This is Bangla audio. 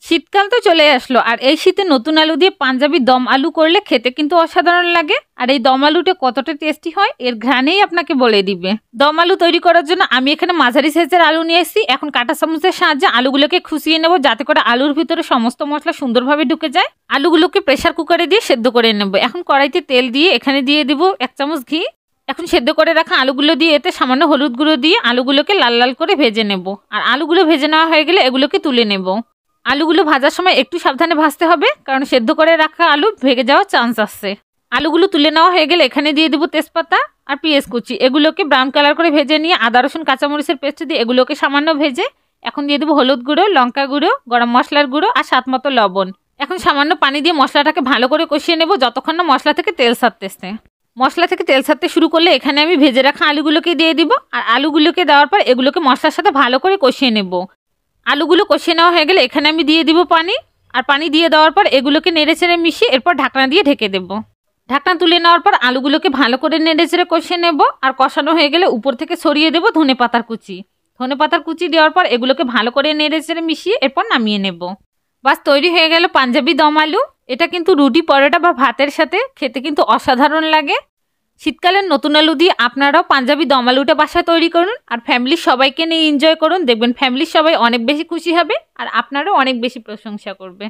শীতকাল তো চলে আসলো আর এই শীতে নতুন আলু দিয়ে পাঞ্জাবি দম আলু করলে খেতে কিন্তু অসাধারণ লাগে। আর এই দম আলুটা কতটা টেস্টি হয় এর ঘ্রাণেই আপনাকে বলে দিবে। দম আলু তৈরি করার জন্য আমি এখানে মাঝারি সাইজের আলু নিয়ে এসেছি। এখন কাঁটা চামচের সাহায্যে আলুগুলোকে খুশিয়ে নেব যাতে করে আলুর ভিতরে সমস্ত মশলা সুন্দরভাবে ঢুকে যায়। আলুগুলোকে প্রেসার কুকারে দিয়ে সেদ্ধ করে নেব। এখন কড়াইতে তেল দিয়ে এখানে দিয়ে দিব 1 চামচ ঘি। এখন সেদ্ধ করে রাখা আলুগুলো দিয়ে এতে সামান্য হলুদ গুঁড়ো দিয়ে আলুগুলোকে লাল লাল করে ভেজে নেব। আর আলুগুলো ভেজে নেওয়া হয়ে গেলে এগুলোকে তুলে নেব। আলুগুলো ভাজার সময় একটু সাবধানে ভাজতে হবে, কারণ সেদ্ধ করে রাখা আলু ভেঙে যাওয়ার চান্স আছে। আলুগুলো তুলে নেওয়া হয়ে গেলে এখানে দিয়ে দেবো তেজপাতা আর পেঁয়াজ কুচি। এগুলোকে ব্রাউন কালার করে ভেজে নিয়ে আদা রসুন কাঁচামরিচের পেস্ট দিয়ে এগুলোকে সামান্য ভেজে এখন দিয়ে দেবো হলুদ গুঁড়ো, লঙ্কা গুঁড়ো, গরম মশলার গুঁড়ো আর স্বাদ মতো লবণ। এখন সামান্য পানি দিয়ে মশলাটাকে ভালো করে কষিয়ে নেব যতক্ষণ না মশলা থেকে তেল ছাড়তেছে। মশলা থেকে তেল ছাড়তে শুরু করলে এখানে আমি ভেজে রাখা আলুগুলোকে দিয়ে দিব। আর আলুগুলোকে দেওয়ার পর এগুলোকে মশলার সাথে ভালো করে কষিয়ে নেব। আলুগুলো কষিয়ে নেওয়া হয়ে গেলে এখানে আমি দিয়ে দিব পানি। আর পানি দিয়ে দেওয়ার পর এগুলোকে নেড়েচেড়ে মিশিয়ে এরপর ঢাকনা দিয়ে ঢেকে দেব। ঢাকনা তুলে নেওয়ার পর আলুগুলোকে ভালো করে নেড়েচেড়ে কষিয়ে নেব। আর কষানো হয়ে গেলে উপর থেকে ছড়িয়ে দেব ধনেপাতার কুচি। ধনেপাতার কুচি দেওয়ার পর এগুলোকে ভালো করে নেড়েচেড়ে মিশিয়ে এরপর নামিয়ে নেব। বাস তৈরি হয়ে গেল পাঞ্জাবি দম আলু। এটা কিন্তু রুটি, পরোটা বা ভাতের সাথে খেতে কিন্তু অসাধারণ লাগে। শীতকালের নতুন আলু দিয়ে আপনারাও পাঞ্জাবি দম আলুটা বাসায় তৈরি করুন আর ফ্যামিলির সবাইকে নিয়ে এনজয় করুন। দেখবেন ফ্যামিলির সবাই অনেক বেশি খুশি হবে আর আপনারাও অনেক বেশি প্রশংসা করবে।